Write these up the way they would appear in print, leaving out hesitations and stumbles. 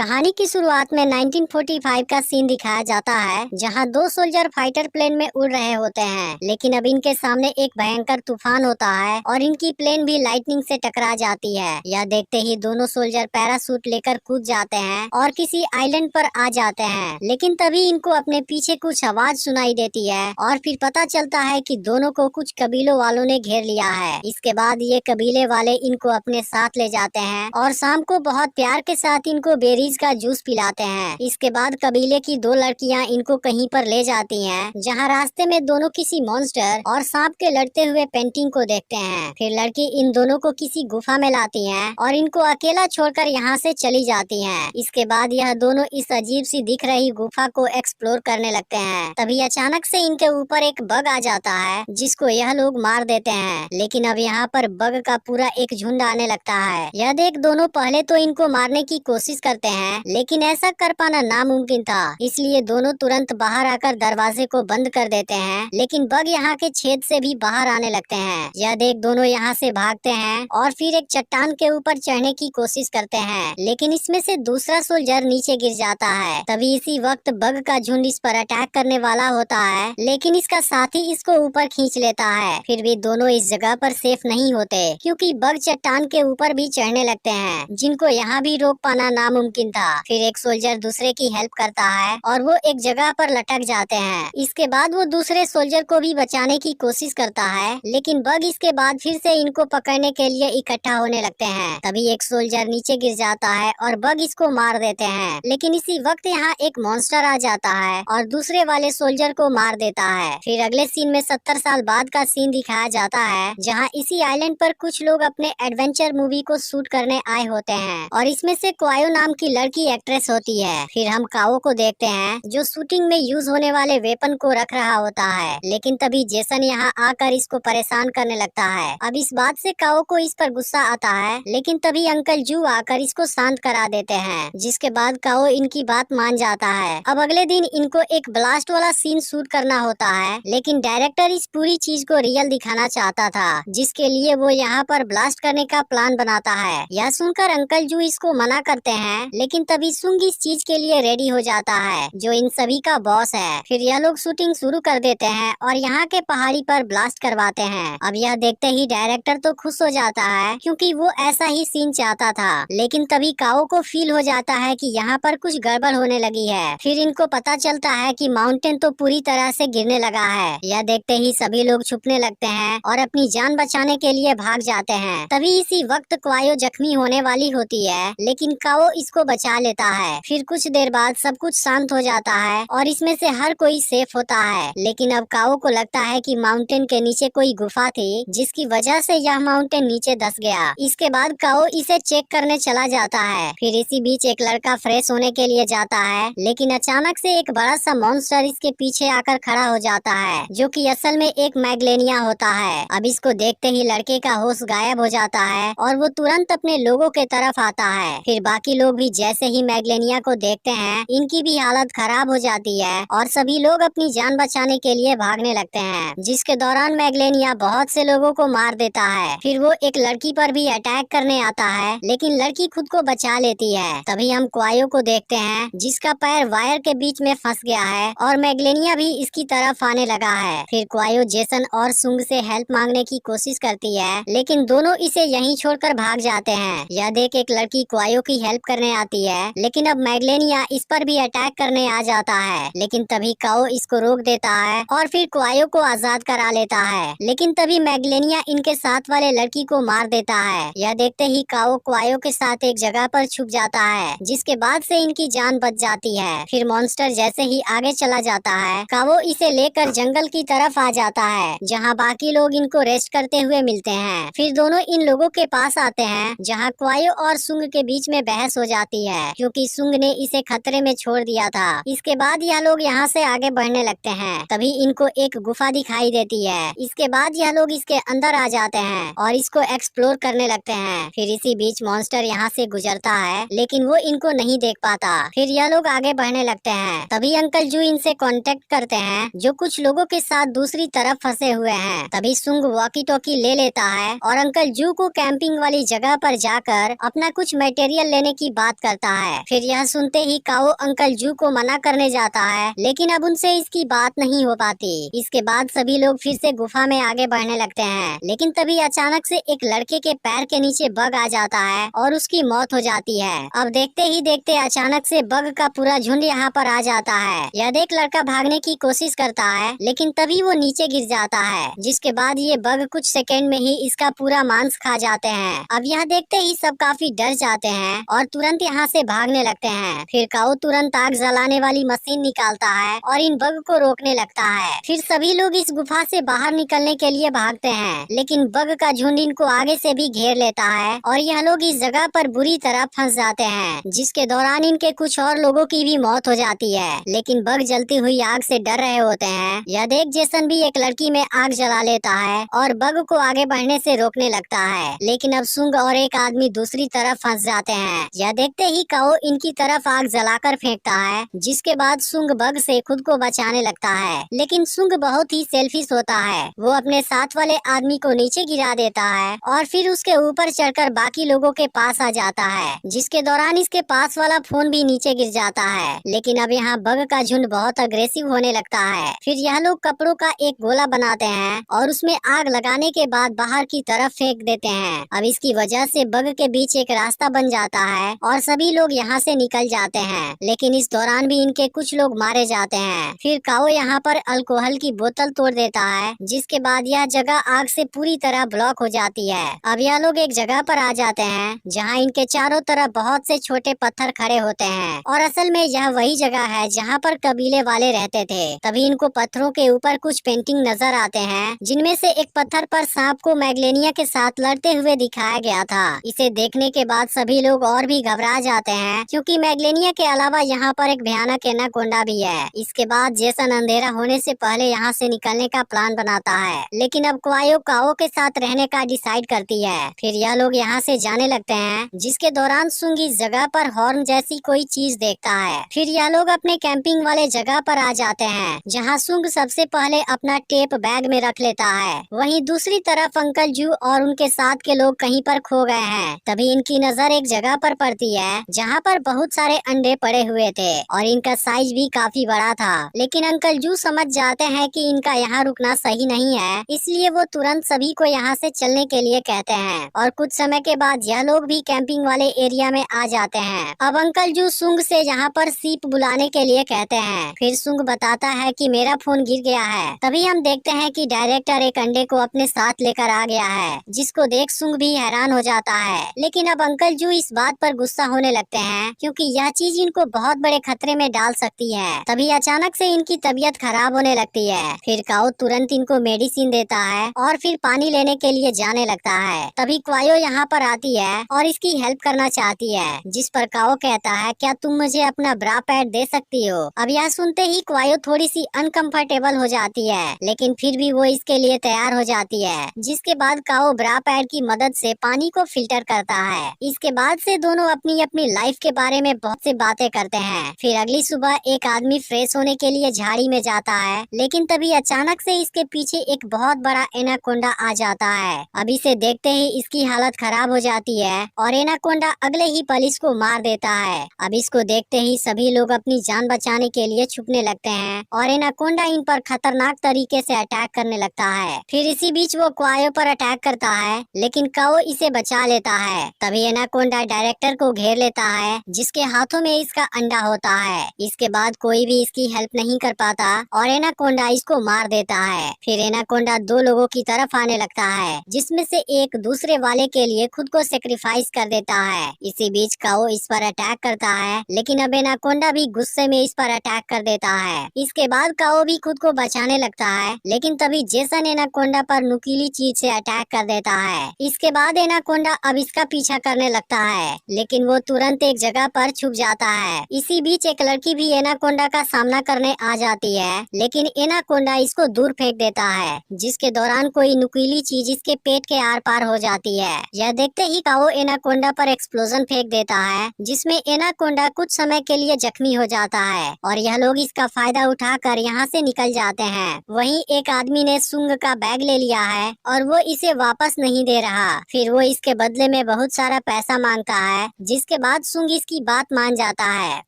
कहानी की शुरुआत में 1945 का सीन दिखाया जाता है, जहां दो सोल्जर फाइटर प्लेन में उड़ रहे होते हैं। लेकिन अब इनके सामने एक भयंकर तूफान होता है और इनकी प्लेन भी लाइटनिंग से टकरा जाती है। यह देखते ही दोनों सोल्जर पैराशूट लेकर कूद जाते हैं और किसी आइलैंड पर आ जाते हैं। लेकिन तभी इनको अपने पीछे कुछ आवाज सुनाई देती है और फिर पता चलता है कि दोनों को कुछ कबीलों वालों ने घेर लिया है। इसके बाद ये कबीले वाले इनको अपने साथ ले जाते हैं और शाम को बहुत प्यार के साथ इनको बेरीज का जूस पिलाते हैं। इसके बाद कबीले की दो लड़कियां इनको कहीं पर ले जाती हैं, जहां रास्ते में दोनों किसी मॉन्स्टर और सांप के लड़ते हुए पेंटिंग को देखते हैं। फिर लड़की इन दोनों को किसी गुफा में लाती हैं और इनको अकेला छोड़कर यहाँ से चली जाती हैं। इसके बाद यह दोनों इस अजीब सी दिख रही गुफा को एक्सप्लोर करने लगते हैं। तभी अचानक से इनके ऊपर एक बग आ जाता है, जिसको यह लोग मार देते हैं। लेकिन अब यहाँ पर बग का पूरा एक झुंड आने लगता है। यह देख दोनों पहले तो इनको मारने की कोशिश करते हैं, लेकिन ऐसा कर पाना नामुमकिन था। इसलिए दोनों तुरंत बाहर आकर दरवाजे को बंद कर देते हैं। लेकिन बग यहाँ के छेद से भी बाहर आने लगते हैं। यह देख दोनों यहाँ से भागते हैं और फिर एक चट्टान के ऊपर चढ़ने की कोशिश करते हैं, लेकिन इसमें से दूसरा सोल्जर नीचे गिर जाता है। तभी इसी वक्त बग का झुंड इस पर अटैक करने वाला होता है, लेकिन इसका साथी इसको ऊपर खींच लेता है। फिर भी दोनों इस जगह पर सेफ नहीं होते, क्योंकि बग चट्टान के ऊपर भी चढ़ने लगते हैं, जिनको यहाँ भी रोक पाना नामुमकिन था। फिर एक सोल्जर दूसरे की हेल्प करता है और वो एक जगह पर लटक जाते हैं। इसके बाद वो दूसरे सोल्जर को भी बचाने की कोशिश करता है, लेकिन बग इसके बाद फिर से इनको पकड़ने के लिए इकट्ठा होने लगते हैं। तभी एक सोल्जर नीचे गिर जाता है और बग इसको मार देते हैं। लेकिन इसी वक्त यहाँ एक मॉन्स्टर आ जाता है और दूसरे वाले सोल्जर को मार देता है। फिर अगले सीन में 70 साल बाद का सीन दिखाया जाता है, जहाँ इसी आइलैंड पर कुछ लोग अपने एडवेंचर मूवी को शूट करने आए होते हैं और इसमें से क्वायो नाम की लड़की एक्ट्रेस होती है। फिर हम काओ को देखते हैं, जो शूटिंग में यूज होने वाले वेपन को रख रहा होता है। लेकिन तभी जेसन यहाँ आकर इसको परेशान करने लगता है। अब इस बात से काओ को इस पर गुस्सा आता है, लेकिन तभी अंकल जू आकर इसको शांत करा देते हैं, जिसके बाद काओ इनकी बात मान जाता है। अब अगले दिन इनको एक ब्लास्ट वाला सीन शूट करना होता है, लेकिन डायरेक्टर इस पूरी चीज को रियल दिखाना चाहता था, जिसके लिए वो यहाँ पर ब्लास्ट करने का प्लान बनाता है। यह सुनकर अंकल जू इसको मना करते हैं, लेकिन तभी सुंग इस चीज के लिए रेडी हो जाता है, जो इन सभी का बॉस है। फिर यह लोग शूटिंग शुरू कर देते हैं और यहाँ के पहाड़ी पर ब्लास्ट करवाते हैं। अब यह देखते ही डायरेक्टर तो खुश हो जाता है, क्योंकि वो ऐसा ही सीन चाहता था। लेकिन तभी काओ को फील हो जाता है कि यहाँ पर कुछ गड़बड़ होने लगी है। फिर इनको पता चलता है कि माउंटेन तो पूरी तरह से गिरने लगा है। यह देखते ही सभी लोग छुपने लगते हैं और अपनी जान बचाने के लिए भाग जाते हैं। तभी इसी वक्त क्वायो जख्मी होने वाली होती है, लेकिन काओ इसको बचा लेता है। फिर कुछ देर बाद सब कुछ शांत हो जाता है और इसमें से हर कोई सेफ होता है। लेकिन अब काओ को लगता है कि माउंटेन के नीचे कोई गुफा थी, जिसकी वजह से यह माउंटेन नीचे धंस गया। इसके बाद काओ इसे चेक करने चला जाता है। फिर इसी बीच एक लड़का फ्रेश होने के लिए जाता है, लेकिन अचानक से एक बड़ा सा मॉन्स्टर इसके पीछे आकर खड़ा हो जाता है, जो कि असल में एक मैग्लेनिया होता है। अब इसको देखते ही लड़के का होश गायब हो जाता है और वो तुरंत अपने लोगों के तरफ आता है। फिर बाकी लोग भी जैसे ही मैग्लेनिया को देखते हैं, इनकी भी हालत खराब हो जाती है और सभी लोग अपनी जान बचाने के लिए भागने लगते हैं, जिसके दौरान मैग्लेनिया बहुत से लोगों को मार देता है। फिर वो एक लड़की पर भी अटैक करने आता है, लेकिन लड़की खुद को बचा लेती है। तभी हम क्वायो को देखते हैं, जिसका पैर वायर के बीच में फंस गया है और मैग्लेनिया भी इसकी तरफ आने लगा है। फिर क्वायो जेसन और सुंग से हेल्प मांगने की कोशिश करती है, लेकिन दोनों इसे यहीं छोड़कर भाग जाते हैं। यह देख एक लड़की क्वायो की हेल्प करने आती है, लेकिन अब मैग्लेनिया इस पर भी अटैक करने आ जाता है। लेकिन तभी काओ इसको रोक देता है और फिर क्वायो को आजाद करा लेता है। लेकिन तभी मैग्लेनिया इनके साथ वाले लड़की को मार देता है। यह देखते ही काओ क्वायो के साथ एक जगह पर छुप जाता है, जिसके बाद से इनकी जान बच जाती है। फिर मॉन्स्टर जैसे ही आगे चला जाता है, काओ इसे लेकर जंगल की तरफ आ जाता है, जहाँ बाकी लोग इनको रेस्ट करते हुए मिलते हैं। फिर दोनों इन लोगों के पास आते हैं, जहाँ क्वायो और सुंग के बीच में बहस हो जाती है, क्योंकि सुंग ने इसे खतरे में छोड़ दिया था। इसके बाद यह लोग यहाँ से आगे बढ़ने लगते हैं। तभी इनको एक गुफा दिखाई देती है। इसके बाद यह लोग इसके अंदर आ जाते हैं और इसको एक्सप्लोर करने लगते हैं। फिर इसी बीच मॉन्स्टर यहाँ से गुजरता है, लेकिन वो इनको नहीं देख पाता। फिर यह लोग आगे बढ़ने लगते हैं। तभी अंकल जू इनसे कांटेक्ट करते हैं, जो कुछ लोगों के साथ दूसरी तरफ फंसे हुए हैं। तभी सुंग वॉकी टॉकी ले लेता है और अंकल जू को कैंपिंग वाली जगह पर जाकर अपना कुछ मटेरियल लेने की बात करता है। फिर यह सुनते ही काओ अंकल जू को मना करने जाता है, लेकिन अब उनसे इसकी बात नहीं हो पाती। इसके बाद सभी लोग फिर से गुफा में आगे बढ़ने लगते हैं, लेकिन तभी अचानक से एक लड़के के पैर के नीचे बग आ जाता है और उसकी मौत हो जाती है। अब देखते ही देखते अचानक से बग का पूरा झुंड यहाँ पर आ जाता है। यह देख लड़का भागने की कोशिश करता है, लेकिन तभी वो नीचे गिर जाता है, जिसके बाद ये बग कुछ सेकेंड में ही इसका पूरा मांस खा जाते हैं। अब यह देखते ही सब काफी डर जाते हैं और तुरंत यहाँ से भागने लगते हैं। फिर काओ तुरंत आग जलाने वाली मशीन निकालता है और इन बग को रोकने लगता है। फिर सभी लोग इस गुफा से बाहर निकलने के लिए भागते हैं, लेकिन बग का झुंड इनको आगे से भी घेर लेता है और यह लोग इस जगह पर बुरी तरह फंस जाते हैं, जिसके दौरान इनके कुछ और लोगों की भी मौत हो जाती है। लेकिन बग जलती हुई आग से डर रहे होते हैं। यह देख जेसन भी एक लड़की में आग जला लेता है और बग को आगे बढ़ने से रोकने लगता है, लेकिन अब सुंग और एक आदमी दूसरी तरफ फंस जाते हैं। यह देखते ही काओ इनकी तरफ आग जलाकर फेंकता है, जिसके बाद सुंग बग से खुद को बचाने लगता है। लेकिन सुंग बहुत ही सेल्फिश होता है। वो अपने साथ वाले आदमी को नीचे गिरा देता है और फिर उसके ऊपर चढ़कर बाकी लोगों के पास आ जाता है, जिसके दौरान इसके पास वाला फोन भी नीचे गिर जाता है। लेकिन अब यहाँ बग का झुंड बहुत अग्रेसिव होने लगता है। फिर यह लोग कपड़ों का एक गोला बनाते हैं और उसमें आग लगाने के बाद बाहर की तरफ फेंक देते हैं। अब इसकी वजह से बग के बीच एक रास्ता बन जाता है और सभी लोग यहाँ से निकल जाते हैं, लेकिन इस दौरान भी इनके कुछ लोग मारे जाते हैं। फिर काओ यहाँ पर अल्कोहल की बोतल तोड़ देता है, जिसके बाद यह जगह आग से पूरी तरह ब्लॉक हो जाती है। अब यह लोग एक जगह पर आ जाते हैं जहाँ इनके चारों तरफ बहुत से छोटे पत्थर खड़े होते हैं और असल में यह वही जगह है जहाँ पर कबीले वाले रहते थे। तभी इनको पत्थरों के ऊपर कुछ पेंटिंग नजर आते हैं, जिनमें से एक पत्थर पर सांप को मैग्लेनिया के साथ लड़ते हुए दिखाया गया था। इसे देखने के बाद सभी लोग और भी घबरा जाते हैं, क्योंकि मैग्लेनिया के अलावा यहाँ पर एक भयानक एनाकोंडा भी है। इसके बाद जेसन अंधेरा होने से पहले यहाँ से निकलने का प्लान बनाता है, लेकिन अब क्वायो काओ के साथ रहने का डिसाइड करती है। फिर यह लोग यहाँ से जाने लगते हैं, जिसके दौरान सुंग इस जगह पर हॉर्न जैसी कोई चीज देखता है। फिर यह लोग अपने कैंपिंग वाले जगह पर आ जाते हैं, जहाँ सुंग सबसे पहले अपना टेप बैग में रख लेता है। वहीं दूसरी तरफ अंकल जू और उनके साथ के लोग कहीं पर खो गए हैं। तभी इनकी नजर एक जगह पर पड़ती है जहाँ पर बहुत सारे अंडे पड़े हुए थे और इनका साइज भी काफी बड़ा था। लेकिन अंकल जू समझ जाते हैं कि इनका यहाँ रुकना सही नहीं है, इसलिए वो तुरंत सभी को यहाँ से चलने के लिए कहते हैं और कुछ समय के बाद यह लोग भी कैंपिंग वाले एरिया में आ जाते हैं। अब अंकल जू सुंग से यहाँ पर सीप बुलाने के लिए कहते हैं। फिर सुंग बताता है कि मेरा फोन गिर गया है। तभी हम देखते हैं कि डायरेक्टर एक अंडे को अपने साथ लेकर आ गया है, जिसको देख सुंग भी हैरान हो जाता है। लेकिन अब अंकल जू इस बात पर गुस्सा होने लगते हैं, क्योंकि यह चीज इनको बहुत बड़े खतरे में डाल सकती है। तभी अचानक से इनकी तबीयत खराब होने लगती है। फिर काओ तुरंत इनको मेडिसिन देता है और फिर पानी लेने के लिए जाने लगता है। तभी क्वायो यहाँ पर आती है और इसकी हेल्प करना चाहती है, जिस पर काओ कहता है क्या तुम मुझे अपना ब्रा पैड दे सकती हो। अब यह सुनते ही क्वायो थोड़ी सी अनकंफर्टेबल हो जाती है, लेकिन फिर भी वो इसके लिए तैयार हो जाती है। जिसके बाद काओ ब्रा पैड की मदद से पानी को फिल्टर करता है। इसके बाद से दोनों अपनी अपनी लाइफ के बारे में बहुत सी बातें करते हैं। फिर अगली सुबह एक आदमी फ्रेश होने के लिए झाड़ी में जाता है, लेकिन तभी अचानक से इसके पीछे एक बहुत बड़ा एनाकोंडा आ जाता है। अब इसे देखते ही इसकी हालत खराब हो जाती है और एनाकोंडा अगले ही पल इसको मार देता है। अब इसको देखते ही सभी लोग अपनी जान बचाने के लिए छुपने लगते हैं और एनाकोंडा इन पर खतरनाक तरीके से अटैक करने लगता है। फिर इसी बीच वो क्वायो पर अटैक करता है, लेकिन काओ इसे बचा लेता है। तभी एनाकोंडा डायरेक्टर को घेर लेता है, जिसके हाथों में इसका अंडा होता है। इसके बाद कोई भी इसकी हेल्प नहीं कर पाता और एनाकोंडा इसको मार देता है। फिर एनाकोंडा दो लोगों की तरफ आने लगता है, जिसमें से एक दूसरे वाले के लिए खुद को सेक्रीफाइस कर देता है। इसी बीच काओ इस पर अटैक करता है, लेकिन अब एनाकोंडा भी गुस्से में इस पर अटैक कर देता है। इसके बाद काओ भी खुद को बचाने लगता है, लेकिन तभी जेसन एनाकोंडा पर नुकीली चीज से अटैक कर देता है। इसके बाद एनाकोंडा अब इसका पीछा करने लगता है, लेकिन वो तुरंत एक जगह पर छुप जाता है। इसी बीच एक लड़की भी एनाकोंडा का सामना करने आ जाती है, लेकिन एनाकोंडा इसको दूर फेंक देता है, जिसके दौरान कोई नुकीली चीज इसके पेट के आर पार हो जाती है। यह देखते ही काओ एनाकोंडा पर एक्सप्लोजन फेंक देता है, जिसमें एनाकोंडा कुछ समय के लिए जख्मी हो जाता है और यह लोग इसका फायदा उठाकर यहाँ से निकल जाते हैं। वहीं एक आदमी ने सुंग का बैग ले लिया है और वो इसे वापस नहीं दे रहा। फिर वो इसके बदले में बहुत सारा पैसा मांगता है, जिसके बाद सुंग इसकी बात मान जाता है।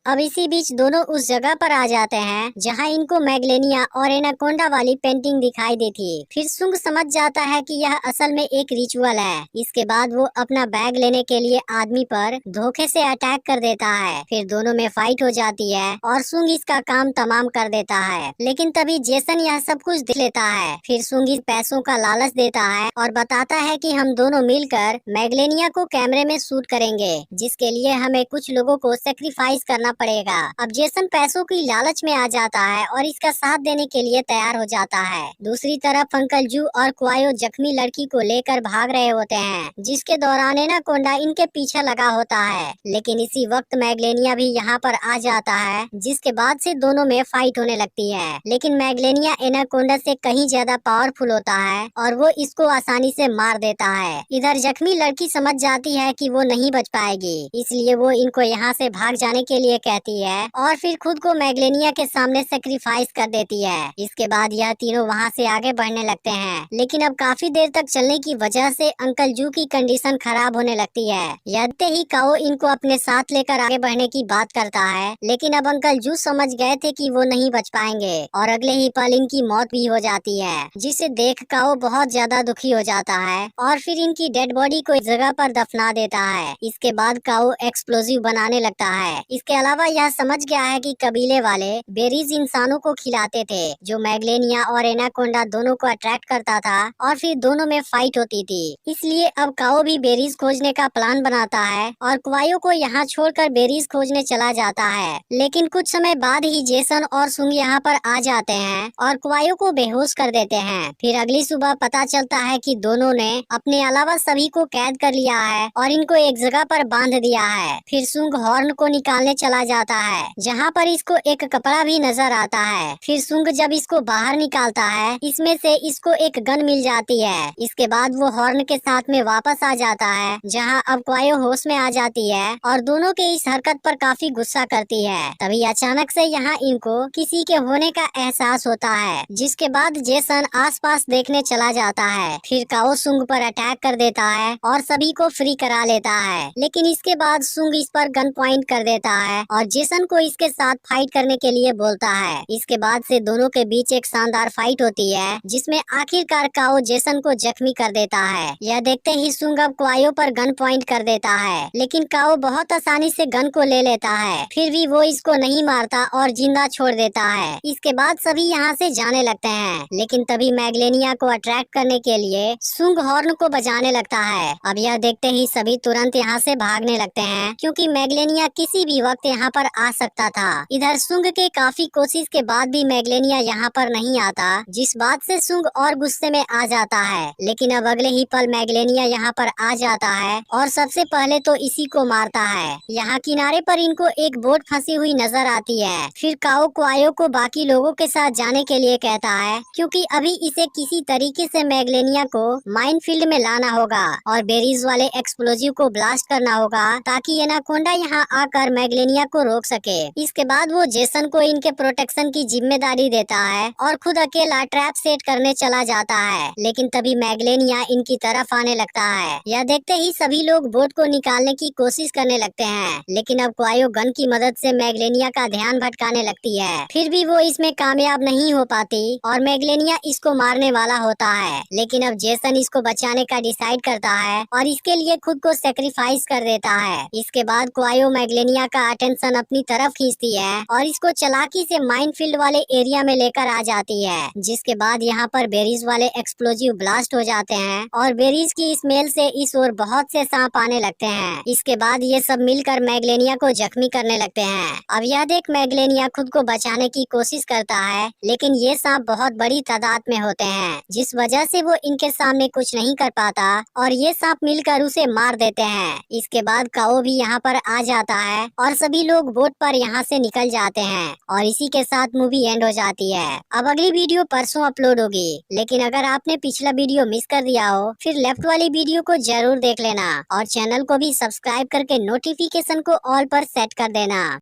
अब इसी बीच दोनों उस जगह पर आ जाते हैं जहाँ इनको मैग्लेनिया और एनाकोंडा वाली पेंटिंग दिखाई दी थी। फिर सुंग समझ जाता है कि यह असल में एक रिचुअल है। इसके बाद वो अपना बैग लेने के लिए आदमी पर धोखे से अटैक कर देता है। फिर दोनों में फाइट हो जाती है और सुंग इसका काम तमाम कर देता है। लेकिन तभी जेसन यह सब कुछ देख लेता है। फिर सुंग इस पैसों का लालच देता है और बताता है कि हम दोनों मिलकर मैग्लेनिया को कैमरे में शूट करेंगे, जिसके लिए हमें कुछ लोगों को सेक्रीफाइस करना पड़ेगा। अब जेसन पैसों की लालच में आ जाता है और इसका साथ देने के लिए तैयार हो जाता है। दूसरी तरफ अंकल जू और क्वायो जख्मी लड़की को लेकर भाग रहे होते हैं, जिसके दौरान एनाकोंडा इनके पीछे लगा होता है। लेकिन इसी वक्त मैग्लेनिया भी यहाँ पर आ जाता है, जिसके बाद से दोनों में फाइट होने लगती है। लेकिन मैग्लेनिया एनाकोंडा से कहीं ज्यादा पावरफुल होता है और वो इसको आसानी से मार देता है। इधर जख्मी लड़की समझ जाती है कि वो नहीं बच पाएगी, इसलिए वो इनको यहाँ से भाग जाने के लिए कहती है और फिर खुद को मैग्लेनिया के सामने सेक्रीफाइस कर देती है। इसके बाद यह तीनों वहाँ से आगे बढ़ने लगते हैं, लेकिन अब काफी देर तक चलने की वजह से अंकल जू की कंडीशन खराब होने लगती है। यद्यपि ही काओ इनको अपने साथ लेकर आगे बढ़ने की बात करता है, लेकिन अब अंकल जू समझ गए थे कि वो नहीं बच पाएंगे और अगले ही पल इनकी मौत भी हो जाती है, जिसे देख काओ बहुत ज्यादा दुखी हो जाता है और फिर इनकी डेड बॉडी को एक जगह पर दफना देता है। इसके बाद काओ एक्सप्लोजिव बनाने लगता है। इसके अलावा यह समझ गया है कि कबीले वाले बेरीज इंसानों को खिलाते थे, जो मैग्लेनिया और एनाकोंडा दोनों को अट्रैक्ट करता था और फिर दोनों में फाइट होती थी। इसलिए अब काओ भी बेरीज खोजने का प्लान बनाता है और क्वायो को यहाँ छोड़कर बेरीज खोजने चला जाता है। लेकिन कुछ समय बाद ही जेसन और सुंग यहाँ पर आ जाते हैं और क्वायो को बेहोश कर देते हैं। फिर अगली सुबह पता चलता है कि दोनों ने अपने अलावा सभी को कैद कर लिया है और इनको एक जगह पर बांध दिया है। फिर सुंग हॉर्न को निकालने चला जाता है, जहाँ पर इसको एक कपड़ा भी नजर आता है। फिर सुंग जब इसको बाहर निकालता है, इसमें से इसको एक गन मिल जाती है। इसके बाद वो हॉर्न के साथ में वापस आ जाता है, जहाँ अब क्वायो होश में आ जाती है और दोनों के इस हरकत पर काफी गुस्सा करती है। तभी अचानक से यहाँ इनको किसी के होने का एहसास होता है, जिसके बाद जेसन आसपास देखने चला जाता है। फिर काओ सुंग पर अटैक कर देता है और सभी को फ्री करा लेता है। लेकिन इसके बाद सुंग इस पर गन पॉइंट कर देता है और जेसन को इसके साथ फाइट करने के लिए बोलता है। इसके बाद से दोनों के बीच एक शानदार फाइट होती है, जिसमें आखिरकार काओ जेसन को जख्मी कर देता है। यह देखते ही सुंग अब क्वायो पर गन पॉइंट कर देता है, लेकिन काओ बहुत आसानी से गन को ले लेता है। फिर भी वो इसको नहीं मारता और जिंदा छोड़ देता है। इसके बाद सभी यहाँ से जाने लगते हैं, लेकिन तभी मैग्लेनिया को अट्रैक्ट करने के लिए सुंग हॉर्न को बजाने लगता है। अब यह देखते ही सभी तुरंत यहाँ से भागने लगते हैं, क्योंकि मैग्लेनिया किसी भी वक्त यहाँ पर आ सकता था। इधर सुंग के काफी कोशिश के बाद भी मैग्लेनिया यहाँ पर नहीं आता, जिस बात से सुंग और गुस्से में आ जाता है। लेकिन अब अगले ही पल मैग्लेनिया यहाँ पर आ जाता है और सबसे पहले तो इसी को मारता है। यहाँ किनारे पर इनको एक बोट फंसी हुई नजर आती है। फिर काओ क्वायो को बाकी लोगों के साथ जाने के लिए कहता है, क्योंकि अभी इसे किसी तरीके से मैग्लेनिया को माइन फील्ड में लाना होगा और बेरीज वाले एक्सप्लोजिव को ब्लास्ट करना होगा, ताकि एनाकोंडा यहाँ आकर मैग्लेनिया को रोक सके। इसके बाद वो जेसन को इनके प्रोटेक्शन की जिम्मेदारी देता है और खुद अकेला ट्रैप सेट करने चला जाता है। लेकिन तभी मैग्लेनिया इनकी तरफ आने लगता है। यह देखते ही सभी लोग बोट को निकालने की कोशिश करने लगते हैं, लेकिन अब क्वायो गन की मदद से मैग्लेनिया का ध्यान भटकाने लगती है। फिर भी वो इसमें कामयाब नहीं हो पाती और मैग्लेनिया इसको मारने वाला होता है। लेकिन अब जेसन इसको बचाने का डिसाइड करता है और इसके लिए खुद को सेक्रीफाइस कर देता है। इसके बाद क्वायो मैग्लेनिया का अटेंशन अपनी तरफ खींचती है और इसको चालाकी से माइन फील्ड वाले एरिया में लेकर आ जाती है, जिसके बाद यहाँ पर बेरीज वाले एक्सप्लोजिव ब्लास्ट हो जाते हैं और बेरीज की स्मेल से इस ओर बहुत से सांप आने लगते हैं। इसके बाद ये सब मिलकर मैग्लेनिया को जख्मी करने लगते हैं। अब यह देख मैग्लेनिया खुद को बचाने की कोशिश करता है, लेकिन ये सांप बहुत बड़ी तादाद में होते हैं, जिस वजह से वो इनके सामने कुछ नहीं कर पाता और ये सांप मिलकर उसे मार देते हैं। इसके बाद काओ भी यहाँ पर आ जाता है और सभी लोग बोट पर यहाँ से निकल जाते हैं और इसी के साथ मूवी एंड हो जाती है। अब अगली वीडियो परसों अपलोड होगी, लेकिन अगर आपने पिछला वीडियो मिस कर दिया हो, फिर लेफ्ट वाली वीडियो को जरूर देख लेना और चैनल को भी सब्सक्राइब करके नोटिफिकेशन को ऑल पर सेट कर देना।